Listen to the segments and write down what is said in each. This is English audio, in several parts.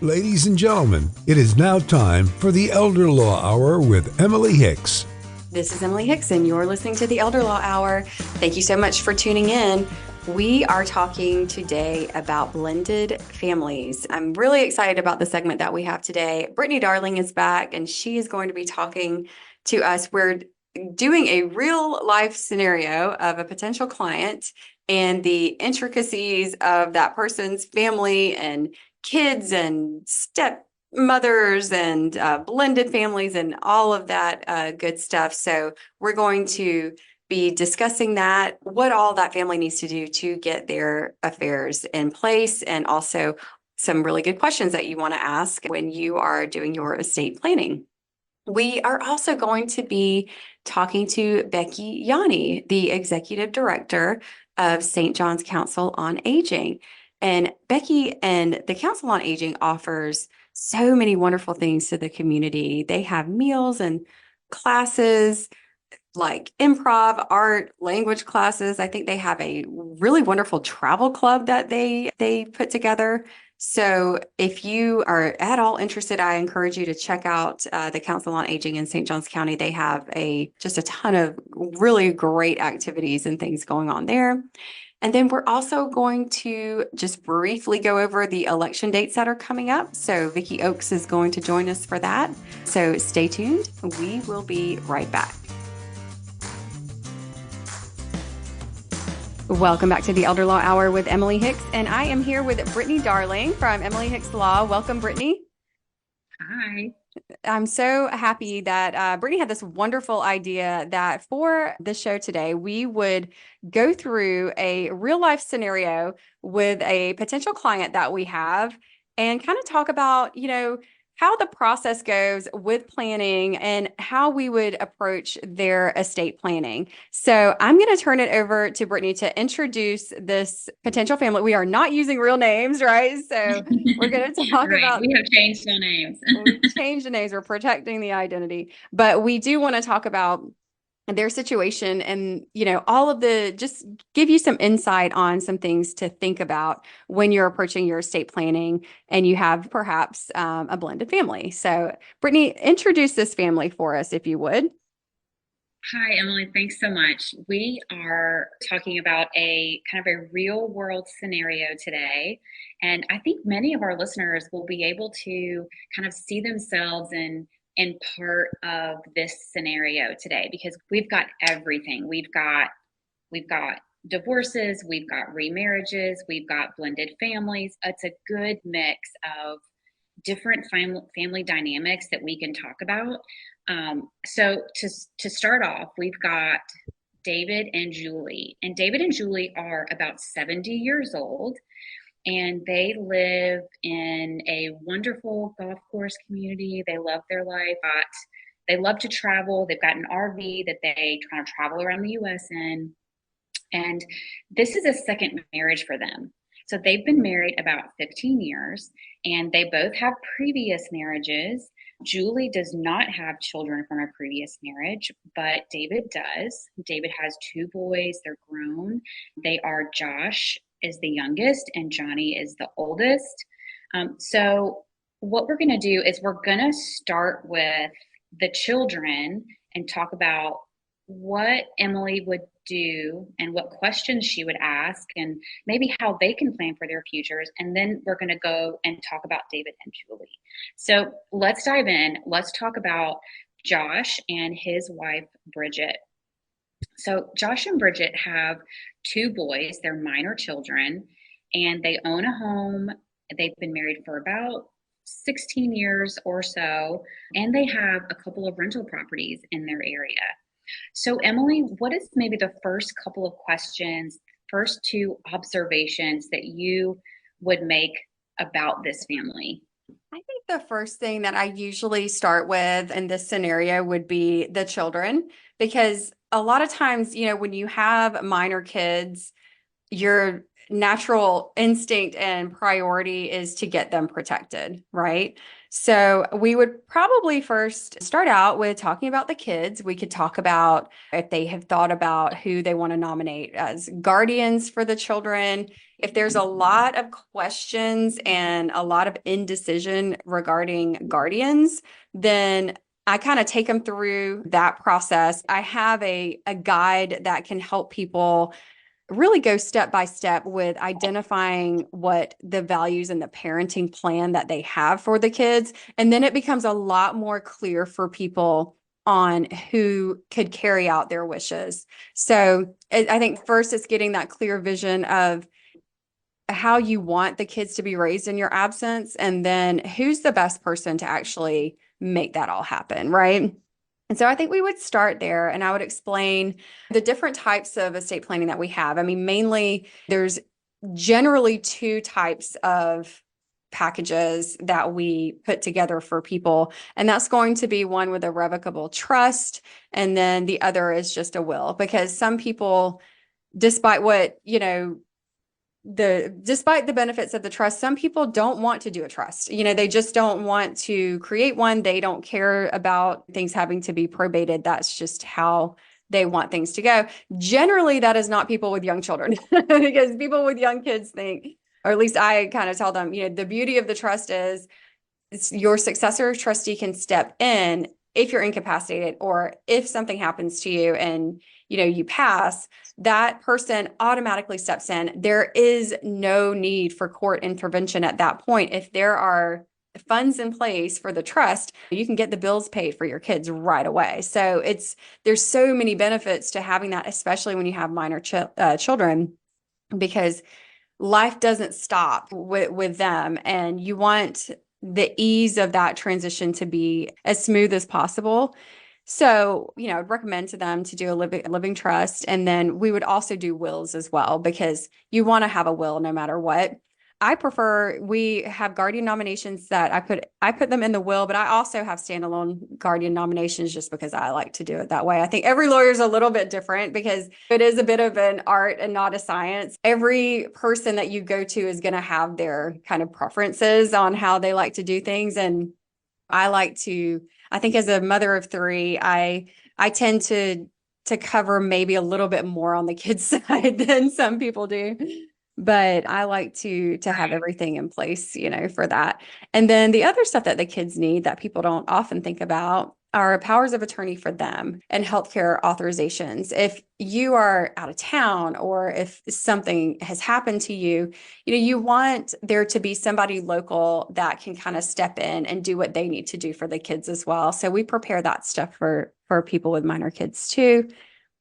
Ladies and gentlemen, it is now time for the Elder Law Hour with Emily Hicks. This is Emily Hicks, and you're listening to the Elder Law Hour. Thank you so much for tuning in. We are talking today about blended families. I'm really excited about the segment that we have today. Brittany Darling is back, and she is going to be talking to us. We're doing a real life scenario of a potential client and the intricacies of that person's family and kids and stepmothers and blended families and all of that good stuff. So we're going to be discussing that, what all that family needs to do to get their affairs in place, and also some really good questions that you want to ask when you are doing your estate planning. We are also going to be talking to Becky Yanni, the executive director of St. John's Council on Aging. And Becky and the Council on Aging offers so many wonderful things to the community. They have meals and classes like improv, art, language classes. I think they have a really wonderful travel club that they put together. So if you are at all interested, I encourage you to check out the Council on Aging in St. Johns County. They have just a ton of really great activities and things going on there. And then we're also going to just briefly go over the election dates that are coming up. So Vicky Oakes is going to join us for that. So stay tuned. We will be right back. Welcome back to the Elder Law Hour with Emily Hicks. And I am here with Brittany Darling from Emily Hicks Law. Welcome, Brittany. Hi. I'm so happy that Brittany had this wonderful idea that for the show today, we would go through a real life scenario with a potential client that we have and kind of talk about, how the process goes with planning and how we would approach their estate planning. So I'm going to turn it over to Brittany to introduce this potential family. We are not using real names, right? So we're going to talk Right. about. We have changed our names. We changed the names. We're protecting the identity, but we do want to talk about their situation and, all of just give you some insight on some things to think about when you're approaching your estate planning and you have perhaps a blended family. So Brittany, introduce this family for us, if you would. Hi, Emily. Thanks so much. We are talking about a kind of a real world scenario today. And I think many of our listeners will be able to kind of see themselves in part of this scenario today, because we've got everything. We've got divorces, we've got remarriages, we've got blended families. It's a good mix of different family dynamics that we can talk about. So to start off, we've got David and Julie, and David and Julie are about 70 years old, and they live in a wonderful golf course community. They love their life. They love to travel. They've got an RV that they kind of travel around the US in. And this is a second marriage for them. So they've been married about 15 years, and they both have previous marriages. Julie does not have children from a previous marriage, but David does. David has two boys. They're grown. They are Josh is the youngest and Johnny is the oldest. So what we're going to do is we're going to start with the children and talk about what Emily would do and what questions she would ask and maybe how they can plan for their futures. And then we're going to go and talk about David and Julie. So let's dive in. Let's talk about Josh and his wife, Bridget. So Josh and Bridget have two boys. They're minor children, and they own a home. They've been married for about 16 years or so, and they have a couple of rental properties in their area. So Emily, what is maybe the first couple of questions, first two observations that you would make about this family? I think the first thing that I usually start with in this scenario would be the children, because a lot of times, when you have minor kids, your natural instinct and priority is to get them protected, right? So we would probably first start out with talking about the kids. We could talk about if they have thought about who they want to nominate as guardians for the children. If there's a lot of questions and a lot of indecision regarding guardians, then I kind of take them through that process. I have a guide that can help people really go step by step with identifying what the values and the parenting plan that they have for the kids. And then it becomes a lot more clear for people on who could carry out their wishes. So I think first it's getting that clear vision of how you want the kids to be raised in your absence, and then who's the best person to actually make that all happen, right? And so I think we would start there, and I would explain the different types of estate planning that we have. I mean, mainly there's generally two types of packages that we put together for people, and that's going to be one with a revocable trust, and then the other is just a will, because some people, despite what, despite the benefits of the trust, some people don't want to do a trust. They just don't want to create one. They don't care about things having to be probated. That's just how they want things to go. Generally, that is not people with young children, because people with young kids think, or at least I kind of tell them, the beauty of the trust is your successor trustee can step in if you're incapacitated, or if something happens to you and you pass, that person automatically steps in. There is no need for court intervention at that point. If there are funds in place for the trust, you can get the bills paid for your kids right away. So there's so many benefits to having that, especially when you have minor children, because life doesn't stop with them, and you want the ease of that transition to be as smooth as possible. So, I'd recommend to them to do a living trust. And then we would also do wills as well, because you want to have a will no matter what. We have guardian nominations that I put them in the will, but I also have standalone guardian nominations just because I like to do it that way. I think every lawyer is a little bit different because it is a bit of an art and not a science. Every person that you go to is going to have their kind of preferences on how they like to do things. And I think as a mother of three, I tend to cover maybe a little bit more on the kids' side than some people do. But I like to have everything in place, for that. And then the other stuff that the kids need that people don't often think about are powers of attorney for them and healthcare authorizations. If you are out of town, or if something has happened to you, you want there to be somebody local that can kind of step in and do what they need to do for the kids as well. So we prepare that stuff for people with minor kids too.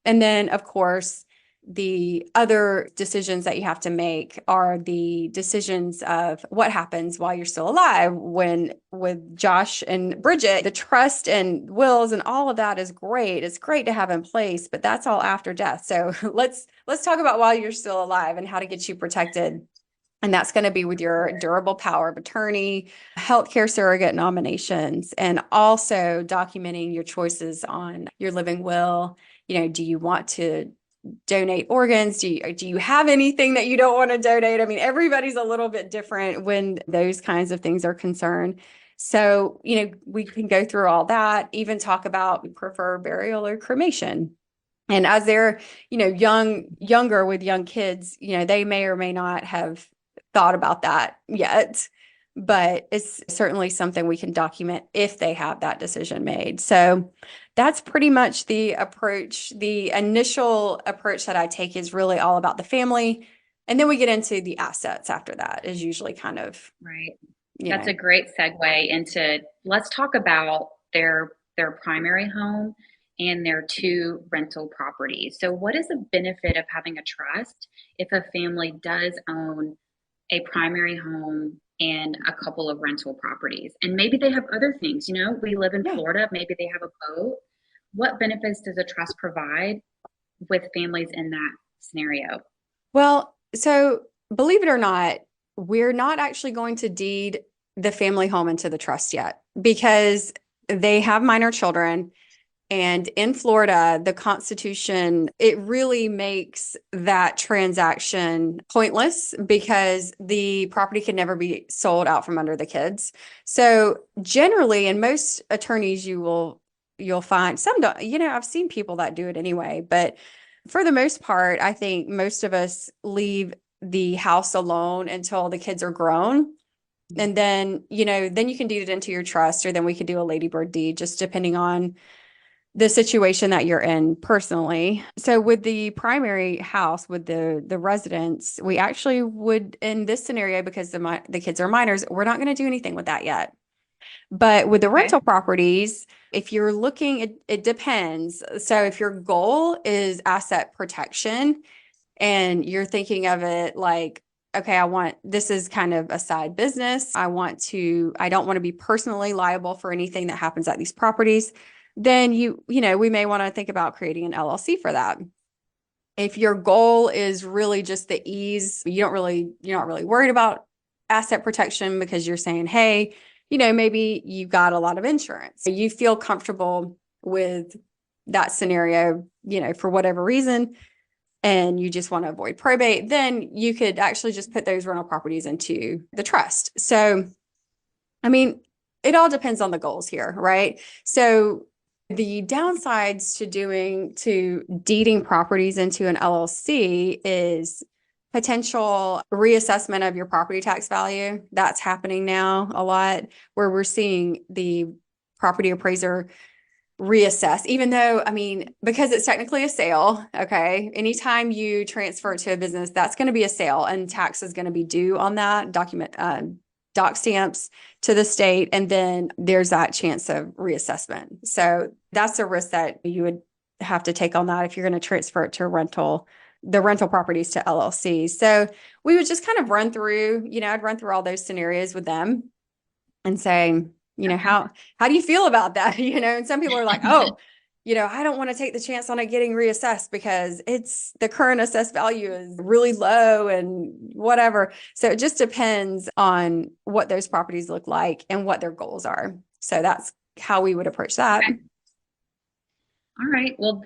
And then, of course, the other decisions that you have to make are the decisions of what happens while you're still alive. With Josh and Bridget, the trust and wills and all of that is great. It's great to have in place, but that's all after death. So let's talk about while you're still alive and how to get you protected. And that's going to be with your durable power of attorney, healthcare surrogate nominations, and also documenting your choices on your living will. Do you want to donate organs? Do you have anything that you don't want to donate? I mean, everybody's a little bit different when those kinds of things are concerned. So, we can go through all that, even talk about prefer burial or cremation. And as they're, younger with young kids, they may or may not have thought about that yet, but it's certainly something we can document if they have that decision made. So that's pretty much the approach. The initial approach that I take is really all about the family. And then we get into the assets after that, is usually kind of right. That's a great segue into, let's talk about their primary home and their two rental properties. So what is the benefit of having a trust if a family does own a primary home and a couple of rental properties? And maybe they have other things, we live in Florida, maybe they have a boat. What benefits does a trust provide with families in that scenario? Well, so believe it or not, we're not actually going to deed the family home into the trust yet, because they have minor children. And in Florida, the Constitution, it really makes that transaction pointless, because the property can never be sold out from under the kids. So generally, in most attorneys, you'll find some don't, I've seen people that do it anyway, but for the most part, I think most of us leave the house alone until the kids are grown. And then, then you can deed it into your trust, or then we could do a ladybird deed, just depending on the situation that you're in personally. So with the primary house, with the residence, we actually would, in this scenario, because the kids are minors, we're not going to do anything with that yet. But with the rental properties, if you're looking, it depends. So if your goal is asset protection and you're thinking of it like, okay, this is kind of a side business. I don't want to be personally liable for anything that happens at these properties. Then we may want to think about creating an LLC for that. If your goal is really just the ease, you're not really worried about asset protection because you're saying, hey, maybe you got a lot of insurance. You feel comfortable with that scenario, for whatever reason, and you just want to avoid probate, then you could actually just put those rental properties into the trust. So, I mean, it all depends on the goals here, right? So the downsides to deeding properties into an LLC is potential reassessment of your property tax value. That's happening now a lot, where we're seeing the property appraiser reassess, even though, because it's technically a sale, okay? Anytime you transfer it to a business, that's going to be a sale, and tax is going to be due on that doc stamps to the state. And then there's that chance of reassessment. So that's a risk that you would have to take on that if you're going to transfer it to the rental properties to LLCs. So we would just kind of run through, I'd run through all those scenarios with them and say, how do you feel about that? And some people are like, oh, I don't want to take the chance on it getting reassessed because the current assessed value is really low and whatever. So it just depends on what those properties look like and what their goals are. So that's how we would approach that. Okay. All right. Well,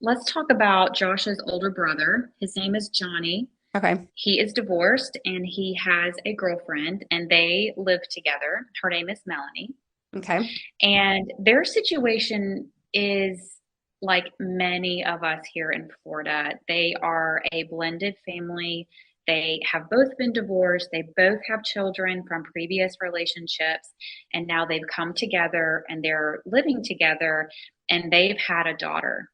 let's talk about Josh's older brother. His name is Johnny. Okay. He is divorced and he has a girlfriend, and they live together. Her name is Melanie. Okay. And their situation is like many of us here in Florida. They are a blended family. They have both been divorced. They both have children from previous relationships, and now they've come together and they're living together, and they've had a daughter.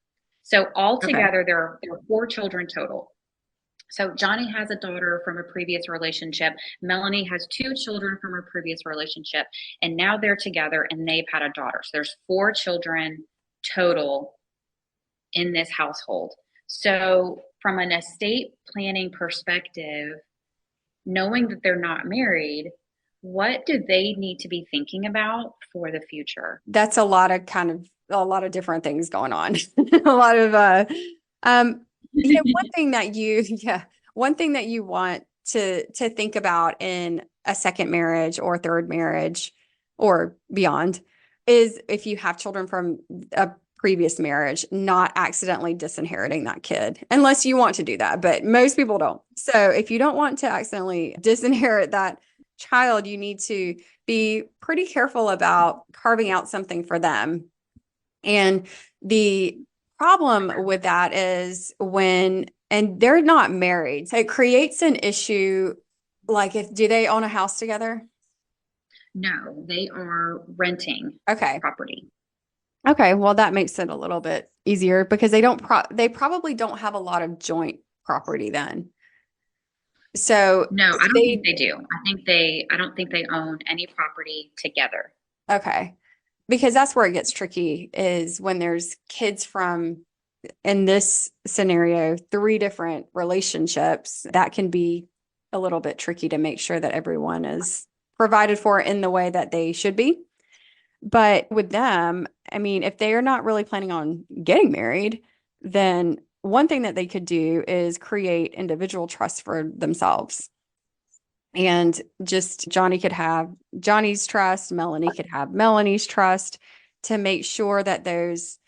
So altogether, there are 4 children total. So Johnny has a daughter from a previous relationship. Melanie has 2 children from her previous relationship, and now they're together and they've had a daughter. So there's 4 children total in this household. So from an estate planning perspective, knowing that they're not married, what do they need to be thinking about for the future? That's a lot of different things going on. A lot of, one thing that you want to think about in a second marriage or third marriage or beyond is if you have children from a previous marriage, not accidentally disinheriting that kid, unless you want to do that. But most people don't. So if you don't want to accidentally disinherit that child, you need to be pretty careful about carving out something for them. And the problem with that is and they're not married, so it creates an issue. Like, do they own a house together? No, they are renting property. Okay, well, that makes it a little bit easier because they probably don't have a lot of joint property then. So no, I don't think they do. I don't think they own any property together. Okay. Because that's where it gets tricky, is when there's kids from, in this scenario, 3 different relationships. That can be a little bit tricky to make sure that everyone is provided for in the way that they should be. But with them, if they are not really planning on getting married, then one thing that they could do is create individual trusts for themselves. And just Johnny could have Johnny's trust, Melanie could have Melanie's trust, to make sure that those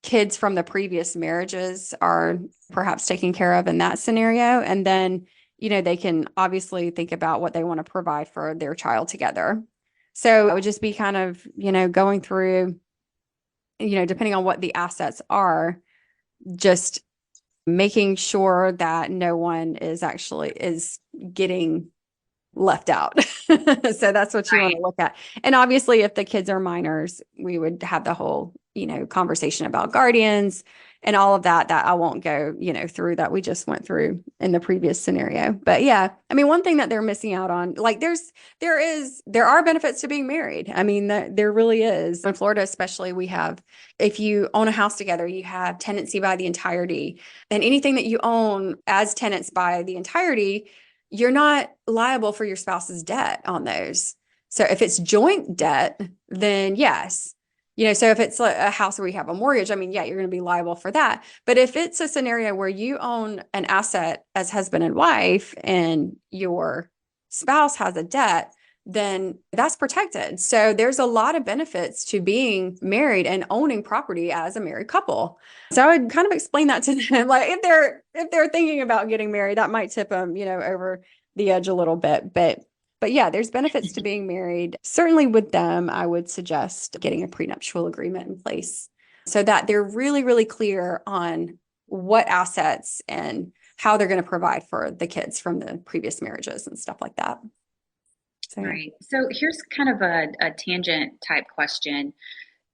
kids from the previous marriages are perhaps taken care of in that scenario. And then, they can obviously think about what they want to provide for their child together. So it would just be kind of, going through, depending on what the assets are, just making sure that no one is getting left out. So that's what you want to look at. And obviously, if the kids are minors, we would have the whole, conversation about guardians and all of that I won't go, through that we just went through in the previous scenario. But yeah, I mean, one thing that they're missing out on, like there are benefits to being married. I mean, there really is. In Florida, especially, if you own a house together, you have tenancy by the entirety, and anything that you own as tenants by the entirety, you're not liable for your spouse's debt on those. So if it's joint debt, then yes. So if it's a house where you have a mortgage, I mean, yeah, you're going to be liable for that. But if it's a scenario where you own an asset as husband and wife and your spouse has a debt, then that's protected. So there's a lot of benefits to being married and owning property as a married couple. So I would kind of explain that to them. Like if they're thinking about getting married, that might tip them, over the edge a little bit. But yeah, there's benefits to being married. Certainly with them, I would suggest getting a prenuptial agreement in place so that they're really, really clear on what assets and how they're going to provide for the kids from the previous marriages and stuff like that. So, right. So here's kind of a tangent type question.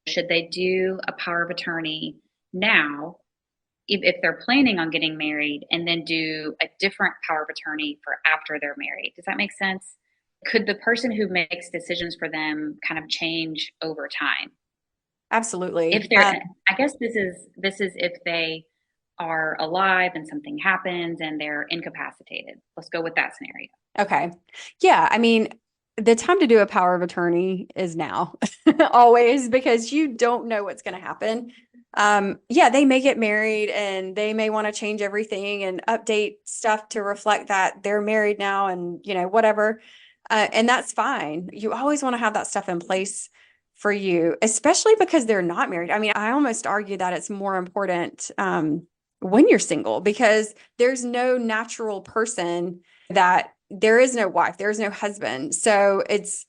Should they do a power of attorney now if they're planning on getting married, and then do a different power of attorney for after they're married? Does that make sense? Could the person who makes decisions for them kind of change over time? Absolutely. If they're, I guess this is if they are alive and something happens and they're incapacitated. Let's go with that scenario. Okay. Yeah. I mean, the time to do a power of attorney is now, always, because you don't know what's going to happen. Yeah, they may get married and they may want to change everything and update stuff to reflect that they're married now and, whatever. And that's fine. You always want to have that stuff in place for you, especially because they're not married. I mean, I almost argue that it's more important when you're single, because there's no natural person that there is no wife, there's no husband. So it's,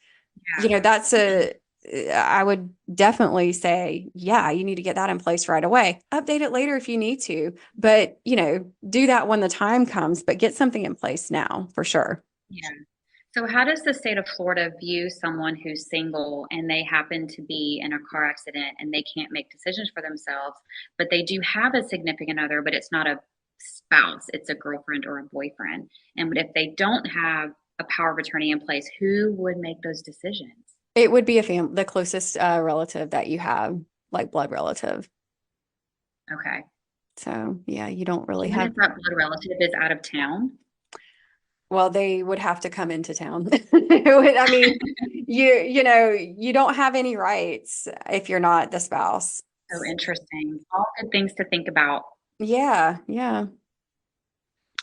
I would definitely say, yeah, you need to get that in place right away. Update it later if you need to, but, do that when the time comes, but get something in place now for sure. Yeah. So how does the state of Florida view someone who's single and they happen to be in a car accident and they can't make decisions for themselves, but they do have a significant other, but it's not a spouse, it's a girlfriend or a boyfriend? And if they don't have a power of attorney in place, who would make those decisions? It would be the closest relative that you have, like blood relative. Okay. So yeah, you don't really Even have. if that blood relative is out of town? Well, they would have to come into town. I mean, you don't have any rights if you're not the spouse. So interesting. All good things to think about. Yeah, yeah.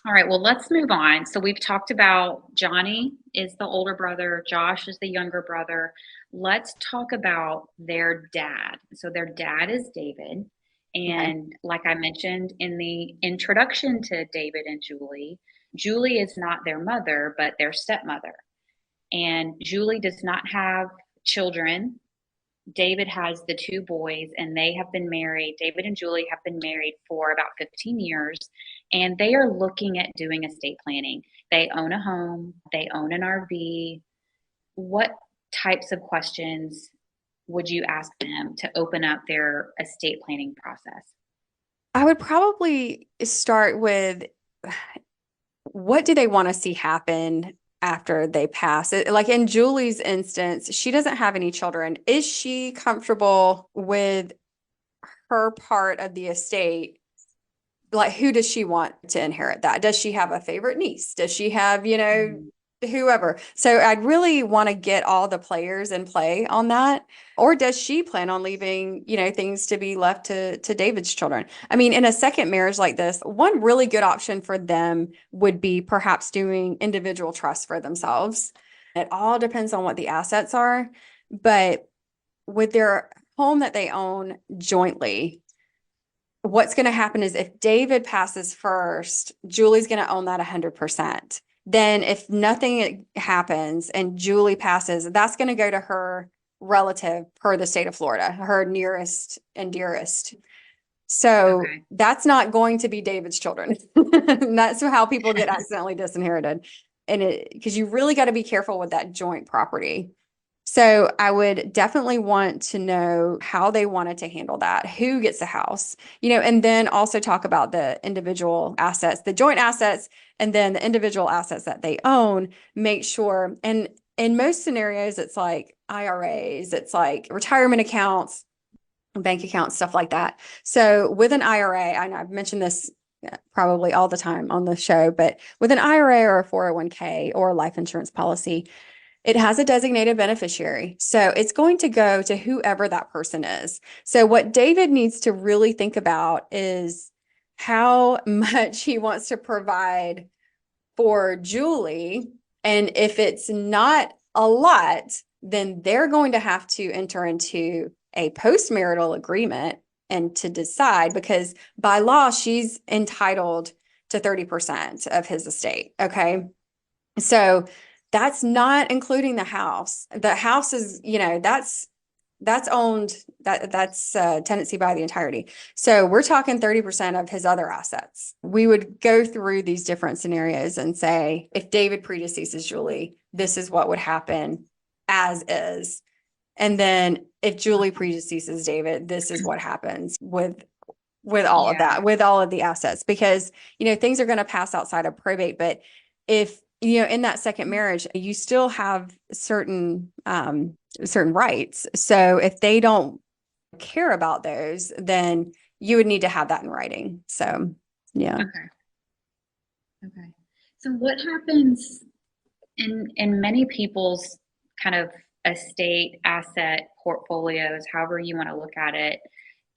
All right, well, let's move on. So we've talked about Johnny is the older brother, Josh is the younger brother. Let's talk about their dad. So their dad is David. And like I mentioned in the introduction to David and Julie, Julie is not their mother, but their stepmother. And Julie does not have children. David has the two boys, and they have been married. David and Julie have been married for about 15 years, and they are looking at doing estate planning. They own a home, they own an RV. What types of questions would you ask them to open up their estate planning process? I would probably start with, what do they want to see happen after they pass? Like in Julie's instance, she doesn't have any children. Is she comfortable with her part of the estate? Like, who does she want to inherit that? Does she have a favorite niece? Does she have, whoever? So I'd really want to get all the players in play on that. Or does she plan on leaving, things to be left to David's children? I mean, in a second marriage like this, one really good option for them would be perhaps doing individual trusts for themselves. It all depends on what the assets are. But with their home that they own jointly, what's going to happen is if David passes first, Julie's going to own that 100%. Then if nothing happens and Julie passes, that's going to go to her relative per the state of Florida, her nearest and dearest. So Okay. that's not going to be David's children. That's how people get accidentally disinherited. Because you really got to be careful with that joint property. So I would definitely want to know how they wanted to handle that, who gets the house, and then also talk about the individual assets, the joint assets, and then the individual assets that they own. Make sure, and in most scenarios, it's like IRAs, it's like retirement accounts, bank accounts, stuff like that. So with an IRA, I know I've mentioned this probably all the time on the show, but with an IRA or a 401k or a life insurance policy, it has a designated beneficiary. So it's going to go to whoever that person is. So what David needs to really think about is how much he wants to provide for Julie. And if it's not a lot, then they're going to have to enter into a postmarital agreement and to decide, because by law, she's entitled to 30% of his estate. Okay. So that's not including the house. The house is, that's owned, that's tenancy by the entirety. So we're talking 30% of his other assets. We would go through these different scenarios and say, if David predeceases Julie, this is what would happen as is. And then if Julie predeceases David, this is what happens with all of that, with all of the assets, because, things are going to pass outside of probate. But if, in that second marriage, you still have certain rights. So if they don't care about those, then you would need to have that in writing. So, yeah. Okay. So what happens in many people's kind of estate asset portfolios, however you want to look at it,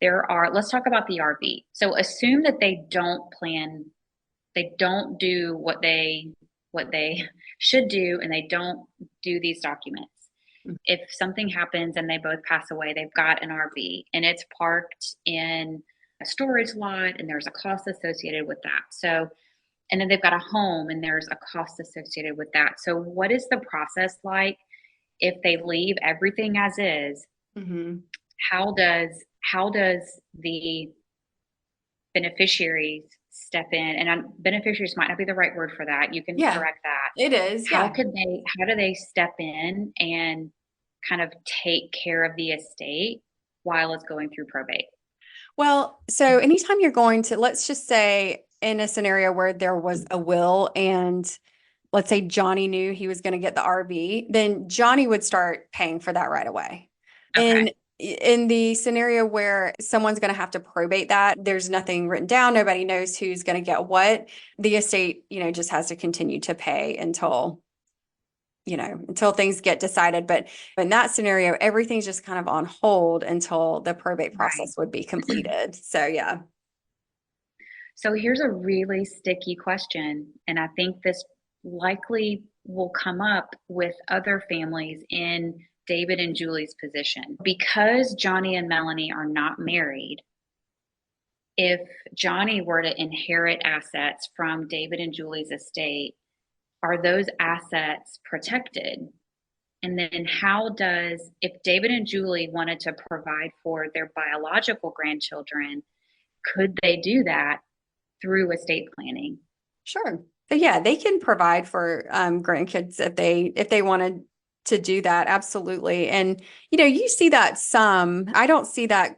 let's talk about the RV. So assume that they don't do what they should do, and they don't do these documents. If something happens and they both pass away, they've got an RV and it's parked in a storage lot and there's a cost associated with that. So, and then they've got a home and there's a cost associated with that. So what is the process like if they leave everything as is? Mm-hmm. How does the beneficiaries step in? And beneficiaries might not be the right word for that. You can correct that. It is. How do they step in and kind of take care of the estate while it's going through probate? Well, so anytime you're going to, let's just say in a scenario where there was a will and let's say Johnny knew he was going to get the RV, then Johnny would start paying for that right away. Okay. In the scenario where someone's going to have to probate that, there's nothing written down, nobody knows who's going to get what, the estate, just has to continue to pay until things get decided. But in that scenario, everything's just kind of on hold until the probate process would be completed. So, yeah. So here's a really sticky question, and I think this likely will come up with other families in David and Julie's position. Because Johnny and Melanie are not married, if Johnny were to inherit assets from David and Julie's estate, are those assets protected? And then if David and Julie wanted to provide for their biological grandchildren, could they do that through estate planning? Sure. But yeah, they can provide for grandkids if they wanted to do that. Absolutely. And, you see that I don't see that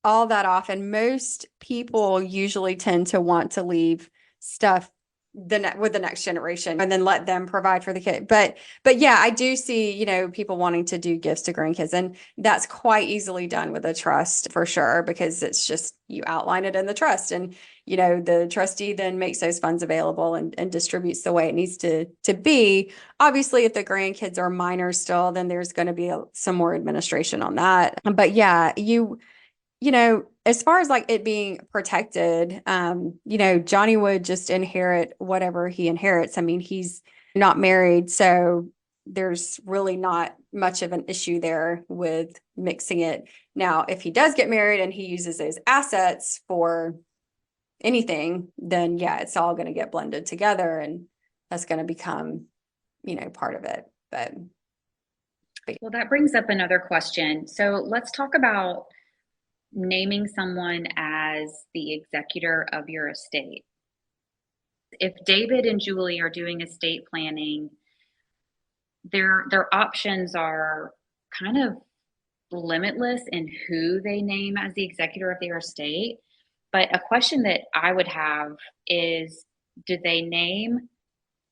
all that often. Most people usually tend to want to leave stuff with the next generation and then let them provide for the kid. But yeah, I do see, people wanting to do gifts to grandkids, and that's quite easily done with a trust for sure, because it's just, you outline it in the trust, and, the trustee then makes those funds available and distributes the way it needs to be. Obviously, if the grandkids are minors still, then there's going to be some more administration on that. But yeah, as far as like it being protected, Johnny would just inherit whatever he inherits. I mean, he's not married, so there's really not much of an issue there with mixing it. Now, if he does get married and he uses those assets for anything, then yeah, it's all going to get blended together and that's going to become, part of it. Well, that brings up another question. So let's talk about naming someone as the executor of your estate. If David and Julie are doing estate planning, their options are kind of limitless in who they name as the executor of their estate. But a question that I would have is, do they name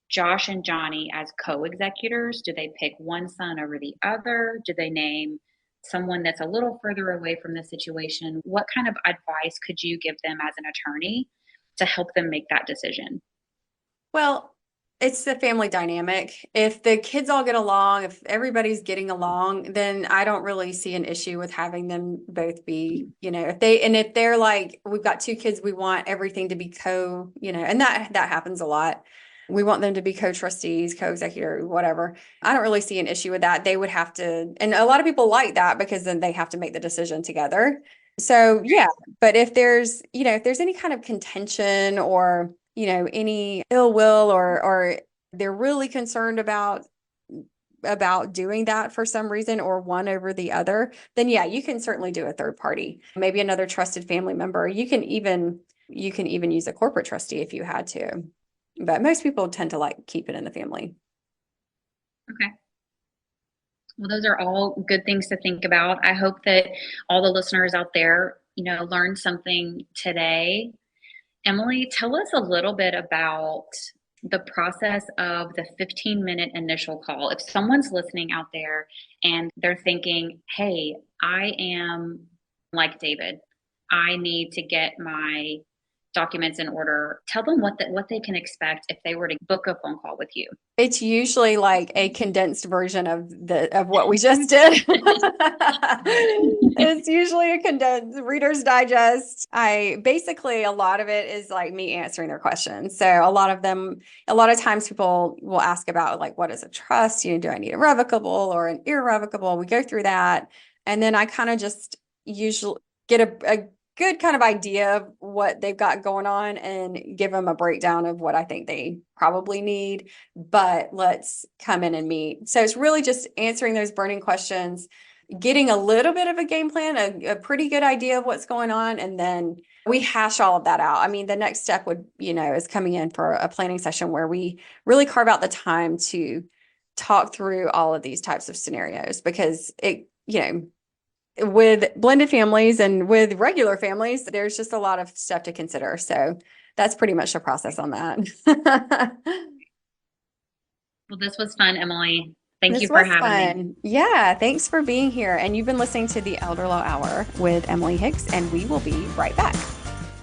Josh and Johnny as co-executors? Do they pick one son over the other? Do they name someone that's a little further away from the situation? What kind of advice could you give them as an attorney to help them make that decision? Well, it's the family dynamic. If the kids all get along, if everybody's getting along, then I don't really see an issue with having them both be, if they're like, we've got two kids, we want everything to be and that happens a lot. We want them to be co-trustees, co-executor, whatever. I don't really see an issue with that. They would have to, and a lot of people like that because then they have to make the decision together. So yeah, but if there's any kind of contention or any ill will or they're really concerned about doing that for some reason or one over the other, then yeah, you can certainly do a third party, maybe another trusted family member. You can even use a corporate trustee if you had to, but most people tend to keep it in the family. Okay. Well, those are all good things to think about. I hope that all the listeners out there, learned something today. Emily, tell us a little bit about the process of the 15-minute initial call. If someone's listening out there and they're thinking, hey, I am like David, I need to get my documents in order, tell them what they can expect if they were to book a phone call with you. It's usually like a condensed version of what we just did. It's usually a condensed Reader's Digest. A lot of it is like me answering their questions. So a lot of times people will ask about what is a trust? Do I need a revocable or an irrevocable? We go through that. And then I kind of just usually get a good kind of idea of what they've got going on and give them a breakdown of what I think they probably need, but let's come in and meet. So it's really just answering those burning questions, getting a little bit of a game plan, a pretty good idea of what's going on. And then we hash all of that out. I mean, the next step would, is coming in for a planning session where we really carve out the time to talk through all of these types of scenarios, because with blended families and with regular families, there's just a lot of stuff to consider. So that's pretty much the process on that. Well, this was fun, Emily. Thank you for having me. Yeah, thanks for being here. And you've been listening to the Elder Law Hour with Emily Hicks, and we will be right back.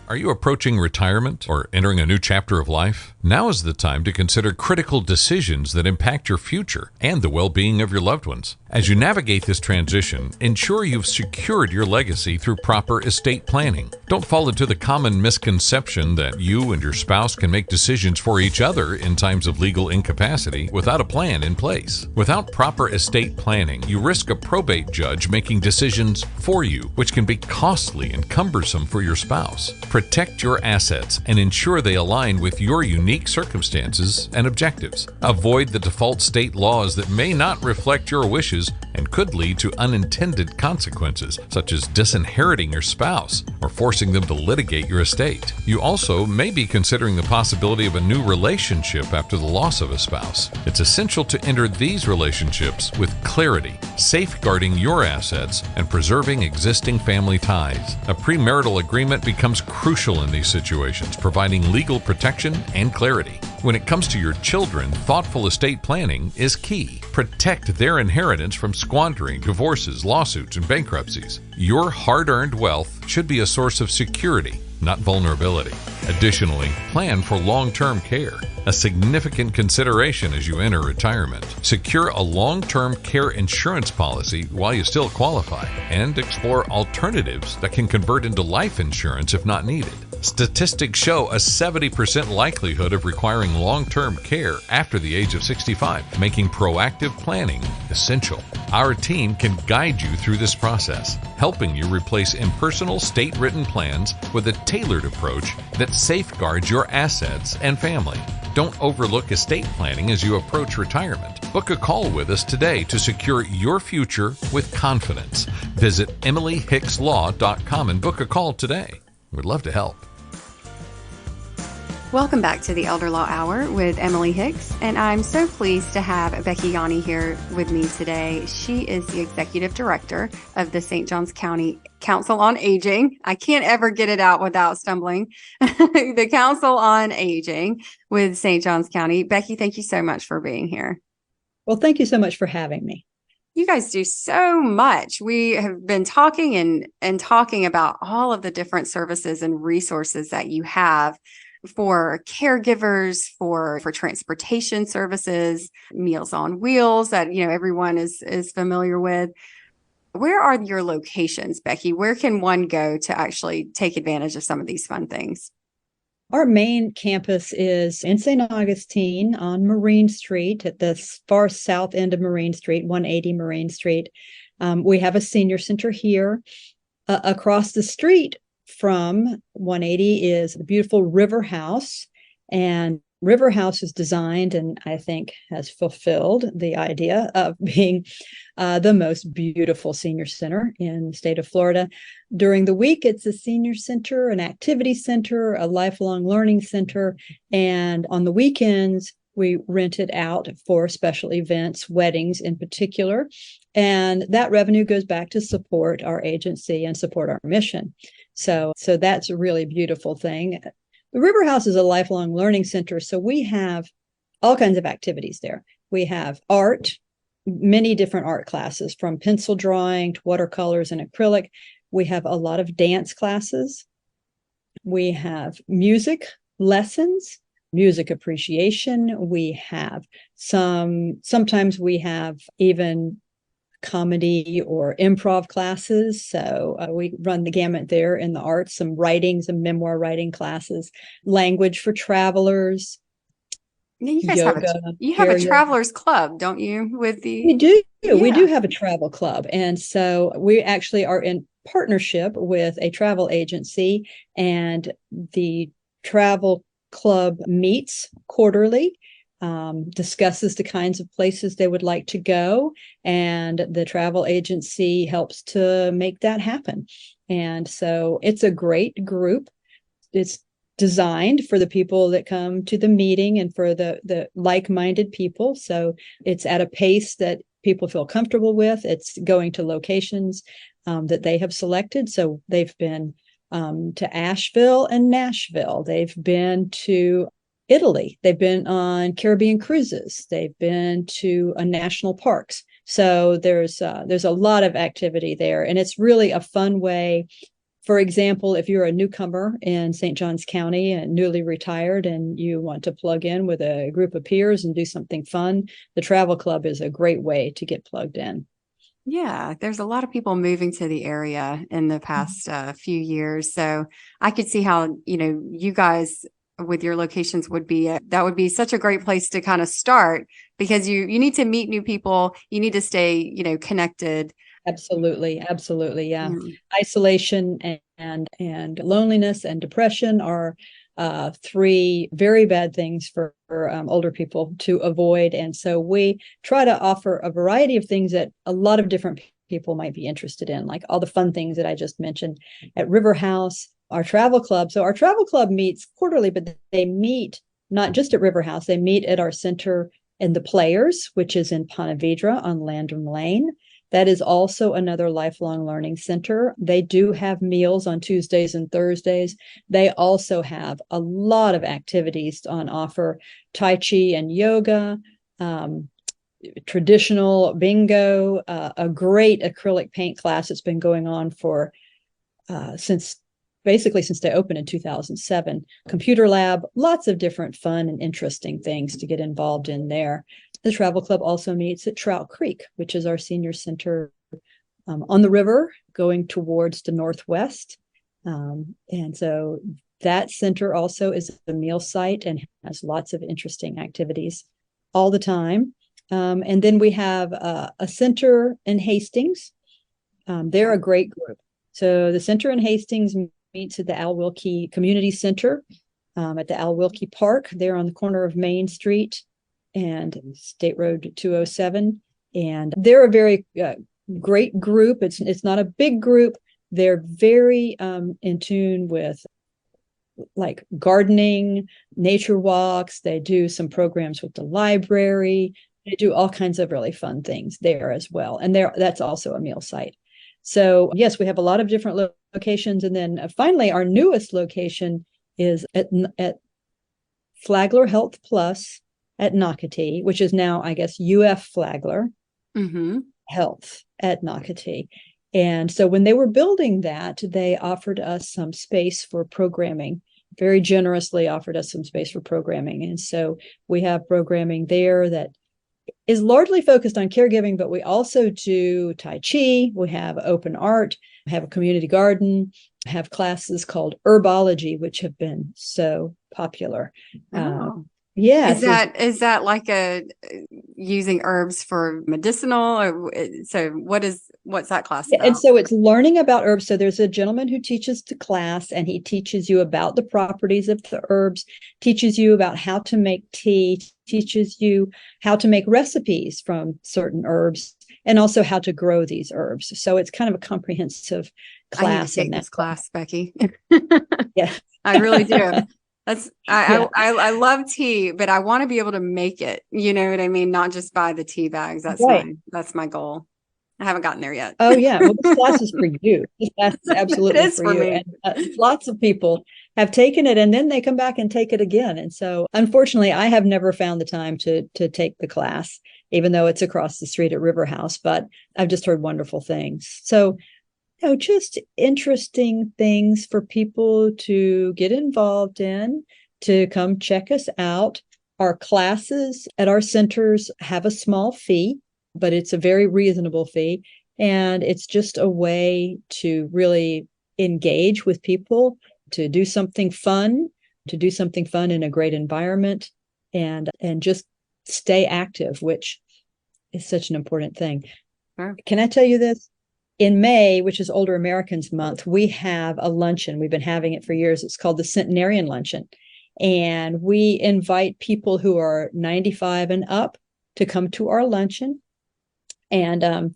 Are you approaching retirement or entering a new chapter of life? Now is the time to consider critical decisions that impact your future and the well-being of your loved ones. As you navigate this transition, ensure you've secured your legacy through proper estate planning. Don't fall into the common misconception that you and your spouse can make decisions for each other in times of legal incapacity without a plan in place. Without proper estate planning, you risk a probate judge making decisions for you, which can be costly and cumbersome for your spouse. Protect your assets and ensure they align with your unique circumstances and objectives. Avoid the default state laws that may not reflect your wishes and could lead to unintended consequences, such as disinheriting your spouse or forcing them to litigate your estate. You also may be considering the possibility of a new relationship after the loss of a spouse. It's essential to enter these relationships with clarity, safeguarding your assets and preserving existing family ties. A premarital agreement becomes crucial in these situations, providing legal protection and clarity. When it comes to your children, thoughtful estate planning is key. Protect their inheritance from squandering, divorces, lawsuits, and bankruptcies. Your hard-earned wealth should be a source of security, not vulnerability. Additionally, plan for long-term care, a significant consideration as you enter retirement. Secure a long-term care insurance policy while you still qualify, and explore alternatives that can convert into life insurance if not needed. Statistics show a 70% likelihood of requiring long-term care after the age of 65, making proactive planning essential. Our team can guide you through this process, helping you replace impersonal state-written plans with a tailored approach that safeguards your assets and family. Don't overlook estate planning as you approach retirement. Book a call with us today to secure your future with confidence. Visit emilyhickslaw.com and book a call today. We'd love to help. Welcome back to the Elder Law Hour with Emily Hicks, and I'm so pleased to have Becky Yanni here with me today. She is the Executive Director of the St. Johns County Council on Aging. I can't ever get it out without stumbling. The Council on Aging with St. Johns County. Becky, thank you so much for being here. Well, thank you so much for having me. You guys do so much. We have been talking and talking about all of the different services and resources that you have for caregivers, for transportation services, Meals on Wheels that everyone is familiar with. Where are your locations, Becky? Where can one go to actually take advantage of some of these fun things? Our main campus is in St. Augustine on Marine Street at the far south end of Marine Street, 180 Marine Street. We have a senior center here. Across the street from 180 is the beautiful River House, and River House is designed and I think has fulfilled the idea of being the most beautiful senior center in the state of Florida. During the week, it's a senior center, an activity center, a lifelong learning center, and on the weekends, we rent it out for special events, weddings in particular, and that revenue goes back to support our agency and support our mission. So that's a really beautiful thing. The River House is a lifelong learning center, so we have all kinds of activities there. We have art, many different art classes, from pencil drawing to watercolors and acrylic. We have a lot of dance classes. We have music lessons, music appreciation. We have sometimes we have even comedy or improv classes. So we run the gamut there in the arts, some writing, some memoir writing classes, language for travelers. You guys yoga, have a travelers club, don't you? We do. Yeah. We do have a travel club. And so we actually are in partnership with a travel agency, and the travel club meets quarterly, discusses the kinds of places they would like to go, and the travel agency helps to make that happen. And so it's a great group. It's designed for the people that come to the meeting and for the like-minded people. So it's at a pace that people feel comfortable with. It's going to locations that they have selected. So they've been to Asheville and Nashville. They've been to Italy. They've been on Caribbean cruises. They've been to national parks. So there's a lot of activity there, and it's really a fun way. For example, if you're a newcomer in St. Johns County and newly retired and you want to plug in with a group of peers and do something fun, the travel club is a great way to get plugged in. Yeah, there's a lot of people moving to the area in the past few years. So I could see how, you guys with your locations that would be such a great place to kind of start, because you need to meet new people. You need to stay, connected. Absolutely. Yeah. Isolation and loneliness and depression are three very bad things for older people to avoid. And so we try to offer a variety of things that a lot of different people might be interested in, like all the fun things that I just mentioned at River House, our travel club. So our travel club meets quarterly, but they meet not just at River House, they meet at our center in the Players, which is in Ponte Vedra on Landrum Lane. That is also another lifelong learning center. They do have meals on Tuesdays and Thursdays. They also have a lot of activities on offer: Tai Chi and yoga, traditional bingo, a great acrylic paint class that's been going on for since they opened in 2007. Computer lab, lots of different fun and interesting things to get involved in there. The travel club also meets at Trout Creek, which is our senior center on the river going towards the northwest. And so that center also is a meal site and has lots of interesting activities all the time. And then we have a center in Hastings. They're a great group. So the center in Hastings meets at the Al Wilkie Community Center. at the Al Wilkie Park there on the corner of Main Street and State Road 207. And they're a very great group. It's not a big group. They're very in tune with like gardening, nature walks. They do some programs with the library. They do all kinds of really fun things there as well. And that's also a meal site. So yes, we have a lot of different locations. And then finally, our newest location is at Flagler Health Plus at Nocatee, which is now, I guess, UF Flagler Health at Nocatee. And so when they were building that, they offered us some space for programming, very generously offered us some space for programming. And so we have programming there that is largely focused on caregiving, but we also do Tai Chi, we have open art, we have a community garden, have classes called herbology, which have been so popular. Oh. Yeah. Is that like using herbs for medicinal? Or, so what's that class about? And so it's learning about herbs. So there's a gentleman who teaches the class, and he teaches you about the properties of the herbs, teaches you about how to make tea, teaches you how to make recipes from certain herbs, and also how to grow these herbs. So it's kind of a comprehensive class. I need to take this class, Becky. Yeah, I really do. I love tea, but I want to be able to make it. You know what I mean? Not just buy the tea bags. That's my goal. I haven't gotten there yet. Oh yeah. Well, this class is for you. This class is absolutely It is for you. me. And lots of people have taken it and then they come back and take it again. And so unfortunately, I have never found the time to take the class, even though it's across the street at River House, but I've just heard wonderful things. So just interesting things for people to get involved in, to come check us out. Our classes at our centers have a small fee, but it's a very reasonable fee. And it's just a way to really engage with people, to do something fun in a great environment, and just stay active, which is such an important thing. Sure. Can I tell you this? In May, which is Older Americans Month, we have a luncheon. We've been having it for years. It's called the Centenarian Luncheon. And we invite people who are 95 and up to come to our luncheon. And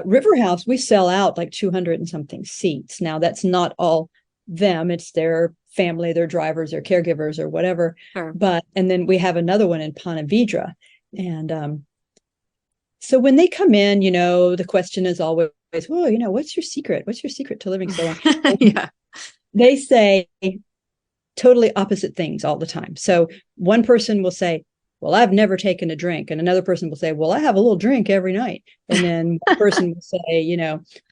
River House, we sell out like 200 and something seats. Now, that's not all them. It's their family, their drivers, their caregivers, or whatever. Sure. And then we have another one in Ponte Vedra. And so when they come in, the question is always, well, what's your secret? What's your secret to living so long? Yeah. They say totally opposite things all the time. So one person will say, well, I've never taken a drink. And another person will say, well, I have a little drink every night. And then one person will say,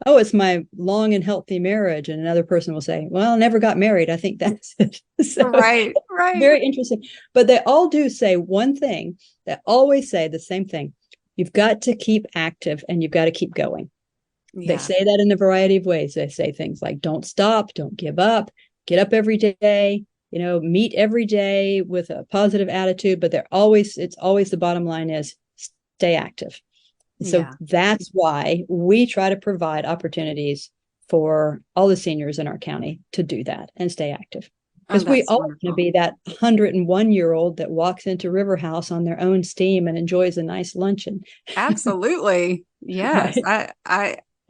oh, it's my long and healthy marriage. And another person will say, well, I never got married. I think that's it. So Right. very interesting. But they all do say one thing. They always say the same thing. You've got to keep active and you've got to keep going. Yeah. They say that in a variety of ways. They say things like, don't stop, don't give up, get up every day, meet every day with a positive attitude, but it's always the bottom line is stay active. So that's why we try to provide opportunities for all the seniors in our county to do that and stay active. Because we all want to be that 101-year-old that walks into River House on their own steam and enjoys a nice luncheon. Absolutely. Yes. Right.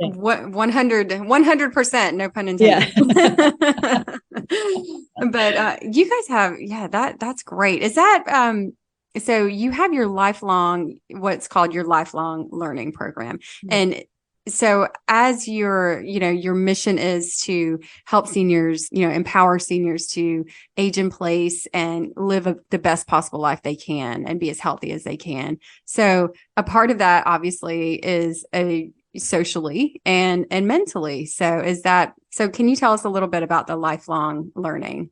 100%, no pun intended. Yeah. But you guys have, that's great. Is that, so you have your what's called your lifelong learning program. Mm-hmm. And so as your mission is to help seniors, empower seniors to age in place and live the best possible life they can and be as healthy as they can. So a part of that obviously is socially and mentally. So can you tell us a little bit about the lifelong learning?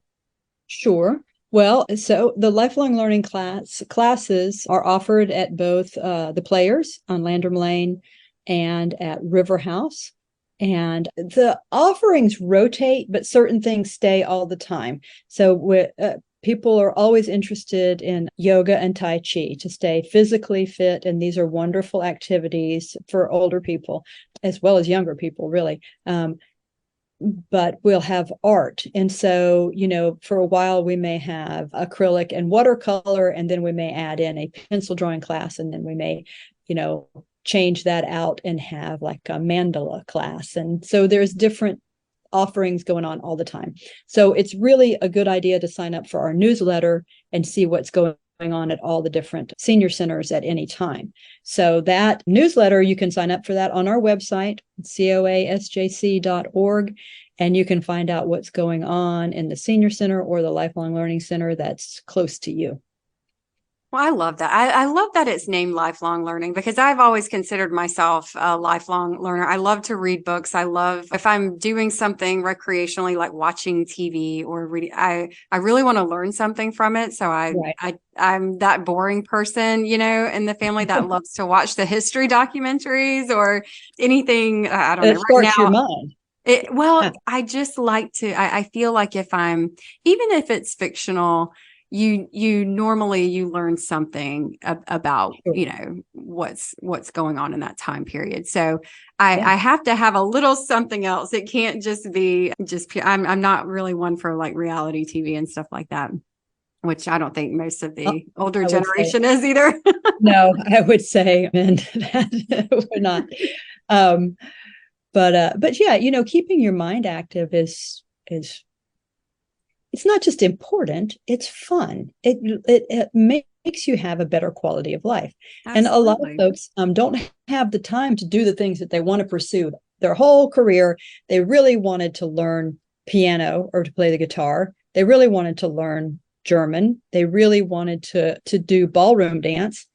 Sure. Well, so the lifelong learning classes are offered at both the Players on Landrum Lane and at River House. And the offerings rotate, but certain things stay all the time. So people are always interested in yoga and Tai Chi to stay physically fit. And these are wonderful activities for older people, as well as younger people, really. but we'll have art. And so, for a while we may have acrylic and watercolor, and then we may add in a pencil drawing class, and then we may, change that out and have like a mandala class. And so there's different offerings going on all the time. So it's really a good idea to sign up for our newsletter and see what's going on at all the different senior centers at any time. So that newsletter, you can sign up for that on our website, coasjc.org, and you can find out what's going on in the senior center or the lifelong learning center that's close to you. Well, I love that. I love that it's named lifelong learning, because I've always considered myself a lifelong learner. I love to read books. I love, if I'm doing something recreationally, like watching TV or reading, I really want to learn something from it. So I'm that boring person, in the family that loves to watch the history documentaries or anything. I don't know. Right now, your mind. I just like to, I feel like even if it's fictional, you normally learn something about, what's going on in that time period. So I have to have a little something else. It can't just be pure. I'm not really one for like reality TV and stuff like that, which I don't think most of the older generation is either. No, I would say, and that we're not. But yeah, keeping your mind active is it's not just important, it's fun. It makes you have a better quality of life. Absolutely. And a lot of folks don't have the time to do the things that they want to pursue. Their whole career, they really wanted to learn piano or to play the guitar. They really wanted to learn German. They really wanted to do ballroom dance.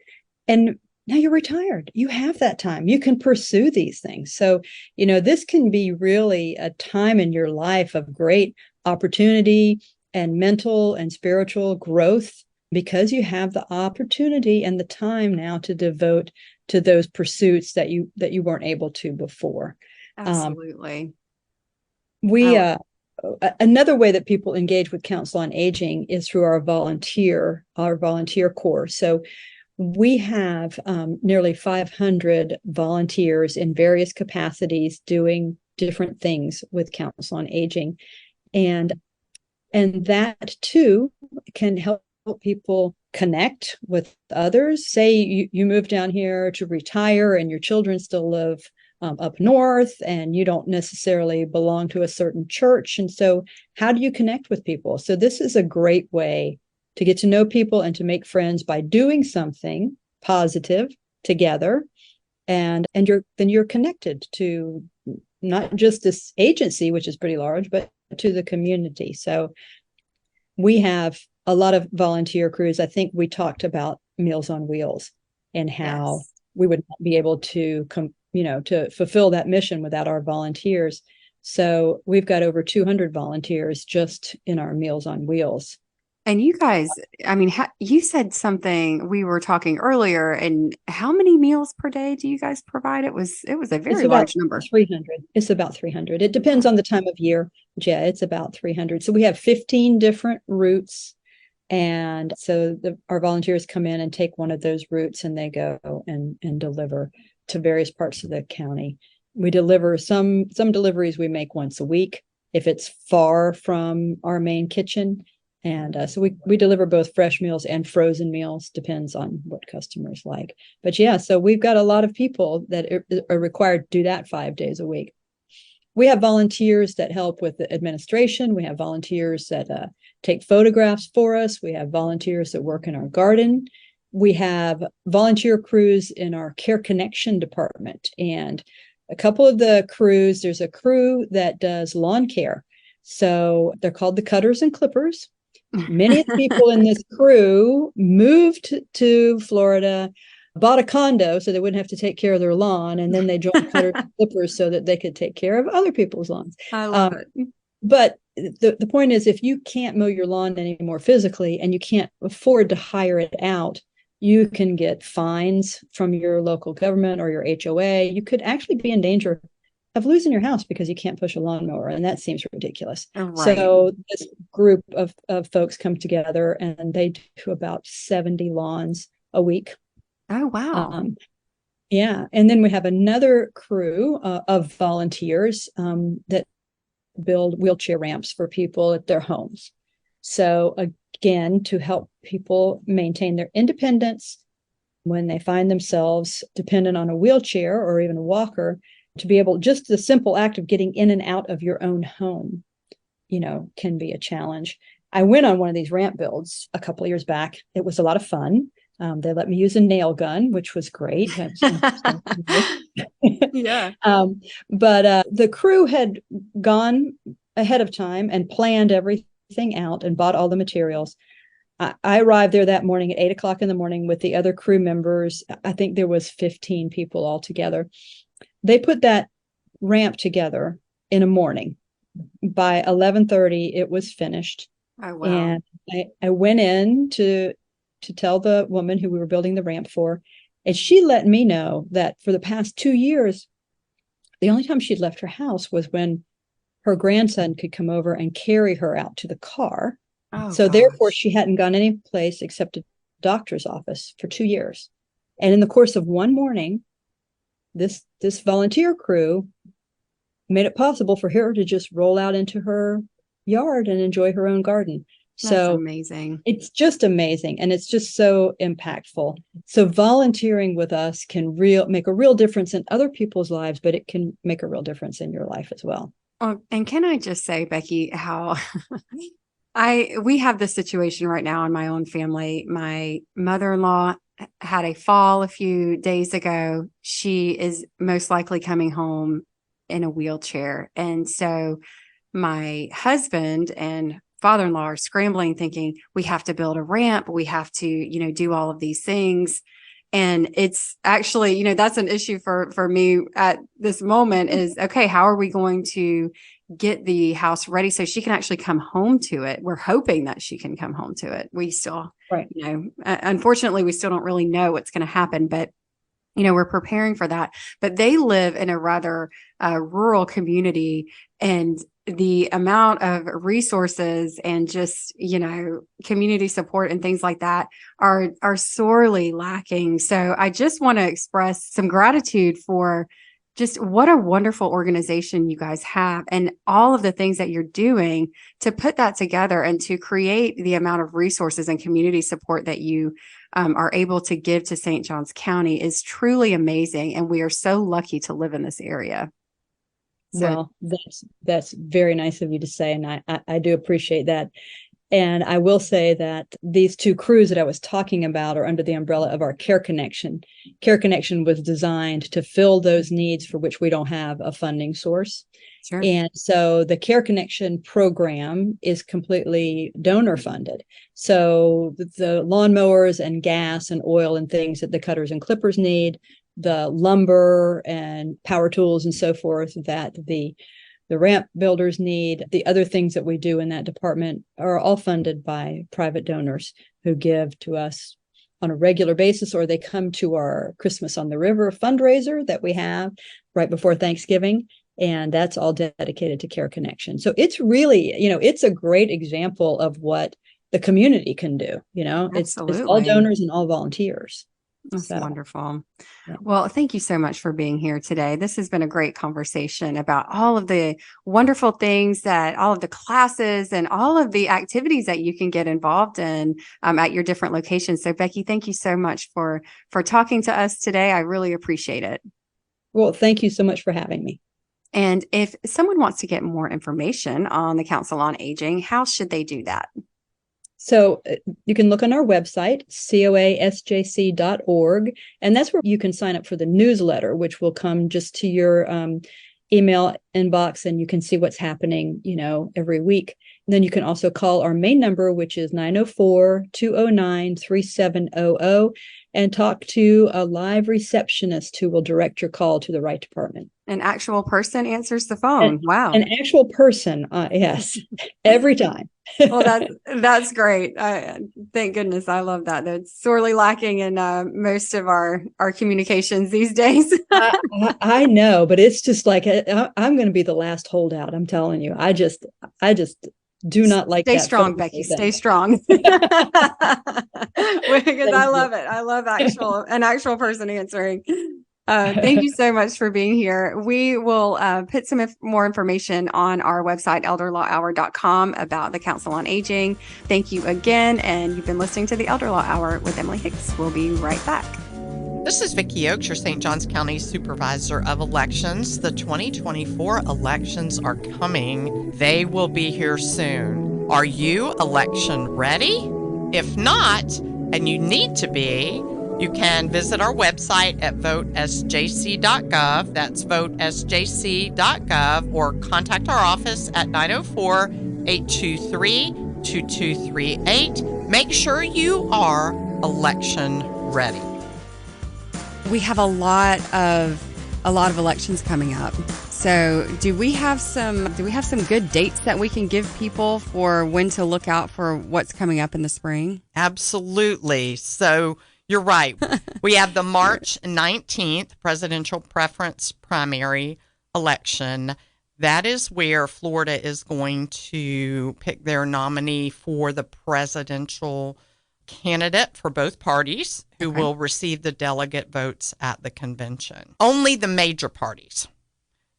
And now you're retired. You have that time. You can pursue these things. So, this can be really a time in your life of great opportunity and mental and spiritual growth, because you have the opportunity and the time now to devote to those pursuits that you weren't able to before. Absolutely. Another way that people engage with Council on Aging is through our volunteer corps. So we have nearly 500 volunteers in various capacities doing different things with Council on Aging. And that too can help people connect with others. Say you move down here to retire and your children still live up north and you don't necessarily belong to a certain church. And so how do you connect with people? So this is a great way to get to know people and to make friends by doing something positive together. And you're connected to not just this agency, which is pretty large, but to the community. So we have a lot of volunteer crews. I think we talked about Meals on Wheels and how we would not be able to to fulfill that mission without our volunteers. So we've got over 200 volunteers just in our Meals on Wheels. And you guys, you said something, we were talking earlier, and how many meals per day do you guys provide? It was a very large number. 300. It's about 300. It depends on the time of year. But yeah, it's about 300. So we have 15 different routes. And so our volunteers come in and take one of those routes and they go and deliver to various parts of the county. We deliver some deliveries we make once a week if it's far from our main kitchen. And so we deliver both fresh meals and frozen meals, depends on what customers like. But yeah, so we've got a lot of people that are required to do that 5 days a week. We have volunteers that help with the administration. We have volunteers that take photographs for us. We have volunteers that work in our garden. We have volunteer crews in our Care Connection department. And a couple of the crews, there's a crew that does lawn care. So they're called the Cutters and Clippers. Many of the people in this crew moved to Florida, bought a condo so they wouldn't have to take care of their lawn, and then they joined Cutters and Clippers so that they could take care of other people's lawns. I love it. But the point is, if you can't mow your lawn anymore physically and you can't afford to hire it out, you can get fines from your local government or your HOA. You could actually be in danger of losing your house because you can't push a lawnmower, and that seems ridiculous. Right. So this group of folks come together and they do about 70 lawns a week. Oh, wow. Yeah. And then we have another crew of volunteers that build wheelchair ramps for people at their homes. So again, to help people maintain their independence when they find themselves dependent on a wheelchair or even a walker, to be able, just the simple act of getting in and out of your own home, can be a challenge. I went on one of these ramp builds a couple of years back. It was a lot of fun. They let me use a nail gun, which was great. Yeah. But the crew had gone ahead of time and planned everything out and bought all the materials. I arrived there that morning at 8:00 in the morning with the other crew members. I think there was 15 people all together. They put that ramp together in a morning. By 11:30, it was finished. Oh, wow. And I went in to tell the woman who we were building the ramp for, and she let me know that for the past 2 years, the only time she'd left her house was when her grandson could come over and carry her out to the car. Oh, So therefore, gosh. she hadn't gone any place except a doctor's office for 2 years. And in the course of one morning, this volunteer crew made it possible for her to just roll out into her yard and enjoy her own garden. That's So amazing. it's just amazing, and it's just so impactful. So volunteering with us can make a real difference in other people's lives, but it can make a real difference in your life as well. Oh, and can I just say, Becky, how we have this situation right now in my own family. My mother-in-law had a fall a few days ago. She is most likely coming home in a wheelchair. And so my husband and father-in-law are scrambling, thinking we have to build a ramp. We have to, do all of these things. And it's actually, that's an issue for me at this moment is, okay, how are we going to get the house ready so she can actually come home to it? We're hoping that she can come home to it. We still, Right. Unfortunately, we still don't really know what's going to happen, but we're preparing for that. But they live in a rather rural community, and the amount of resources and just, community support and things like that are sorely lacking. So I just want to express some gratitude for just what a wonderful organization you guys have and all of the things that you're doing to put that together and to create the amount of resources and community support that you are able to give to St. Johns County is truly amazing. And we are so lucky to live in this area. So, well, that's very nice of you to say, and I do appreciate that. And I will say that these two crews that I was talking about are under the umbrella of our Care Connection. Care Connection was designed to fill those needs for which we don't have a funding source. sure. And so the Care Connection program is completely donor funded. So the lawnmowers and gas and oil and things that the cutters and clippers need, the lumber and power tools and so forth that the ramp builders need, the other things that we do in that department are all funded by private donors who give to us on a regular basis, or they come to our Christmas on the River fundraiser that we have right before Thanksgiving. And that's all dedicated to Care Connection. So it's really, it's a great example of what the community can do. It's all Absolutely. donors and all volunteers. That's So, wonderful. yeah. Well, thank you so much for being here today. This has been a great conversation about all of the wonderful things all of the classes and all of the activities that you can get involved in at your different locations. So Becky, thank you so much for talking to us today. I really appreciate it. Well, thank you so much for having me. And if someone wants to get more information on the Council on Aging, how should they do that? So you can look on our website, coasjc.org, and that's where you can sign up for the newsletter, which will come just to your email inbox, and you can see what's happening, every week. And then you can also call our main number, which is 904-209-3700, and talk to a live receptionist who will direct your call to the right department. An actual person answers the phone. Wow. An actual person, yes, every time. Well, that's great. Thank goodness. I love that. That's sorely lacking in most of our communications these days. I know, but it's just like I'm going to be the last holdout. I'm telling you. I just do not like Stay that. strong, Becky. Stay strong. Because I love it. I love an actual person answering. Thank you so much for being here. We will put some more information on our website, elderlawhour.com, about the Council on Aging. Thank you again. And you've been listening to the Elder Law Hour with Emily Hicks. We'll be right back. This is Vicky Oakes, your St. Johns County Supervisor of Elections. The 2024 elections are coming. They will be here soon. Are you election ready? If not, and you need to be, you can visit our website at votesjc.gov. That's votesjc.gov, or contact our office at 904-823-2238. Make sure you are election ready. We have a lot of elections coming up. So do we have some good dates that we can give people for when to look out for what's coming up in the spring? Absolutely. So you're right. We have the March 19th presidential preference primary election. That is where Florida is going to pick their nominee for the presidential candidate for both parties, who will receive the delegate votes at the convention. Only the major parties.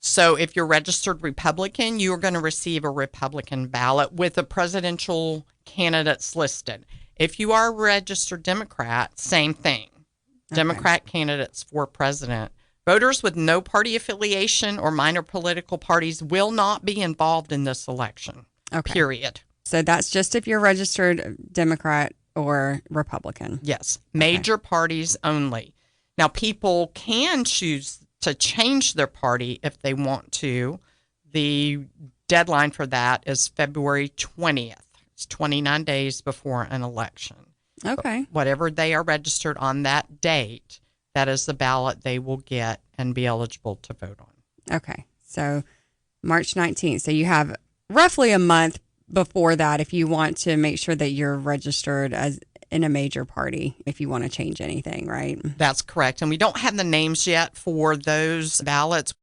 So if you're registered Republican, you are going to receive a Republican ballot with the presidential candidates listed. If you are a registered Democrat, same thing. Democrat candidates for president. Voters with no party affiliation or minor political parties will not be involved in this election. Period. So that's just if you're registered Democrat or Republican. Yes. Major parties only. Now, people can choose to change their party if they want to. The deadline for that is February 20th. It's 29 days before an election. Okay. But whatever they are registered on that date, that is the ballot they will get and be eligible to vote on. Okay. So March 19th. So you have roughly a month before that if you want to make sure that you're registered as in a major party, if you want to change anything, right? That's correct. And we don't have the names yet for those ballots.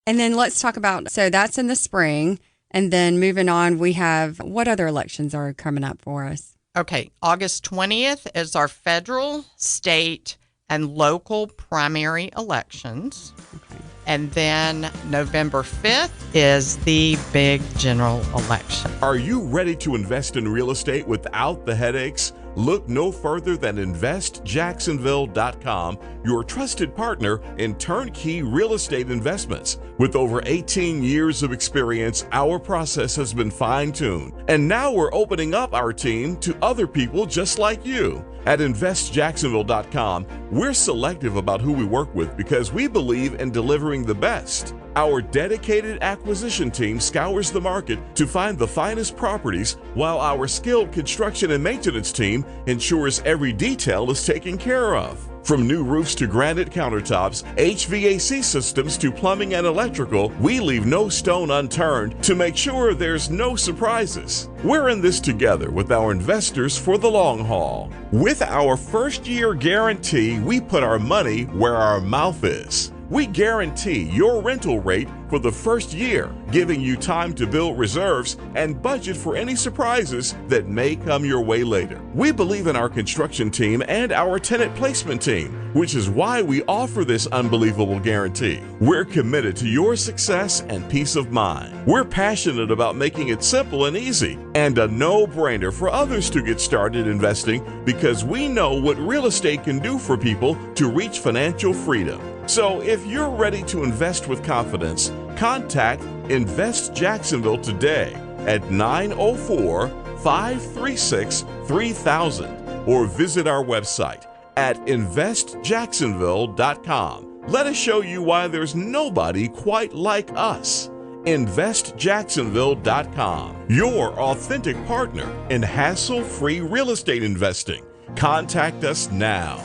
And then let's talk about, so that's in the spring. And then moving on, we have, what other elections are coming up for us? Okay. August 20th is our federal, state, and local primary elections. Okay. And then November 5th is the big general election. Are you ready to invest in real estate without the headaches? Look no further than investjacksonville.com, your trusted partner in turnkey real estate investments. With over 18 years of experience, our process has been fine-tuned. And now we're opening up our team to other people just like you. At investjacksonville.com, we're selective about who we work with because we believe in delivering the best. Our dedicated acquisition team scours the market to find the finest properties, while our skilled construction and maintenance team ensures every detail is taken care of. From new roofs to granite countertops, HVAC systems to plumbing and electrical, we leave no stone unturned to make sure there's no surprises. We're in this together with our investors for the long haul. With our first-year guarantee, we put our money where our mouth is. We guarantee your rental rate for the first year, giving you time to build reserves and budget for any surprises that may come your way later. We believe in our construction team and our tenant placement team, which is why we offer this unbelievable guarantee. We're committed to your success and peace of mind. We're passionate about making it simple and easy, and a no-brainer for others to get started investing, because we know what real estate can do for people to reach financial freedom. So if you're ready to invest with confidence, contact Invest Jacksonville today at 904-536-3000 or visit our website at investjacksonville.com. Let us show you why there's nobody quite like us. investjacksonville.com, your authentic partner in hassle-free real estate investing. Contact us now.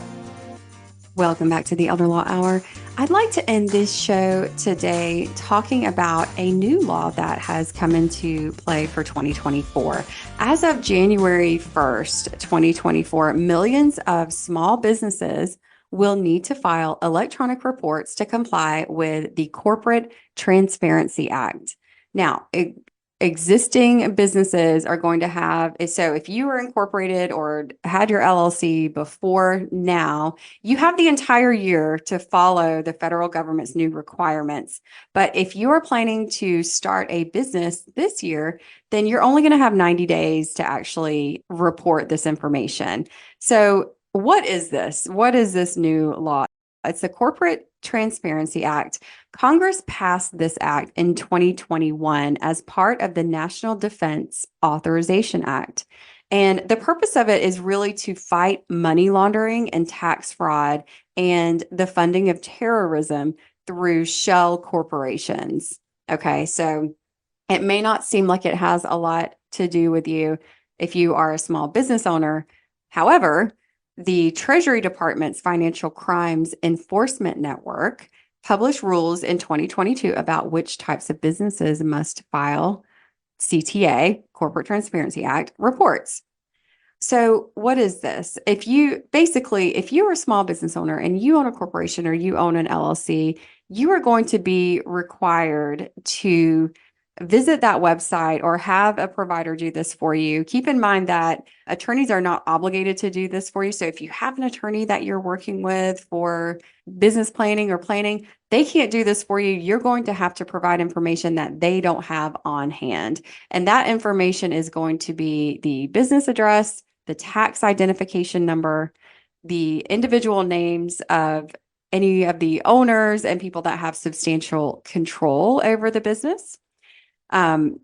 Welcome back to the Elder Law Hour. I'd like to end this show today talking about a new law that has come into play for 2024. As of January 1st, 2024, millions of small businesses will need to file electronic reports to comply with the Corporate Transparency Act. Now, existing businesses are going to have, so if you were incorporated or had your LLC before now, you have the entire year to follow the federal government's new requirements. But if you are planning to start a business this year, then you're only going to have 90 days to actually report this information. So what is this? What is this new law? It's the Corporate Transparency Act. Congress passed this act in 2021 as part of the National Defense Authorization Act. And the purpose of it is really to fight money laundering and tax fraud and the funding of terrorism through shell corporations. Okay, so it may not seem like it has a lot to do with you if you are a small business owner. However, the Treasury Department's Financial Crimes Enforcement Network published rules in 2022 about which types of businesses must file CTA, Corporate Transparency Act, reports. So what is this? If you're a small business owner and you own a corporation or you own an LLC, you are going to be required to visit that website or have a provider do this for you. Keep in mind that attorneys are not obligated to do this for you. So if you have an attorney that you're working with for business planning or planning, they can't do this for you. You're going to have to provide information that they don't have on hand. And that information is going to be the business address, the tax identification number, the individual names of any of the owners and people that have substantial control over the business,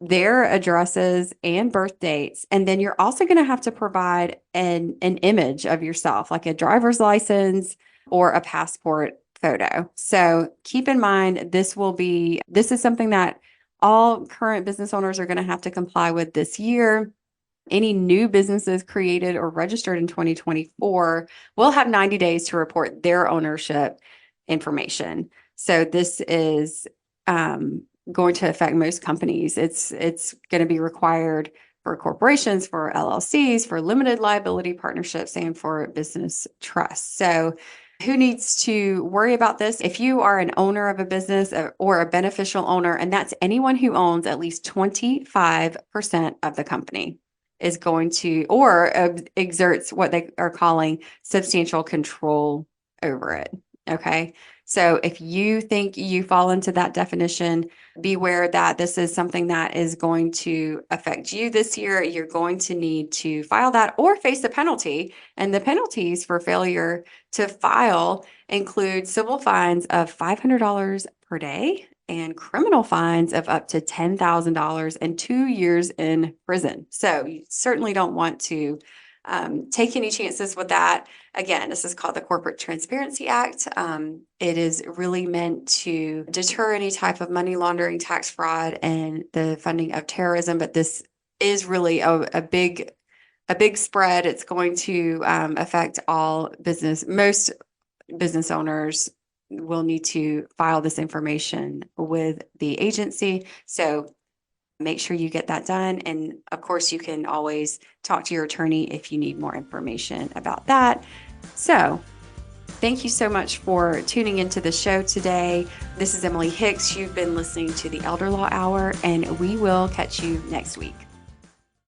their addresses and birth dates. And then you're also going to have to provide an image of yourself, like a driver's license or a passport photo. So keep in mind, this is something that all current business owners are going to have to comply with this year. Any new businesses created or registered in 2024 will have 90 days to report their ownership information. So this is going to affect most companies. It's going to be required for corporations, for LLCs, for limited liability partnerships, and for business trusts. So who needs to worry about this? If you are an owner of a business or a beneficial owner, and that's anyone who owns at least 25% of the company, is going to, or exerts what they are calling substantial control over it. Okay. So if you think you fall into that definition, beware that this is something that is going to affect you this year. You're going to need to file that or face a penalty. And the penalties for failure to file include civil fines of $500 per day and criminal fines of up to $10,000 and 2 years in prison. So you certainly don't want to take any chances with that. Again, this is called the Corporate Transparency Act. It is really meant to deter any type of money laundering, tax fraud, and the funding of terrorism. But this is really a big spread. It's going to affect all business. Most business owners will need to file this information with the agency. So make sure you get that done. And of course, you can always talk to your attorney if you need more information about that. So thank you so much for tuning into the show today. This is Emily Hicks. You've been listening to the Elder Law Hour, and we will catch you next week.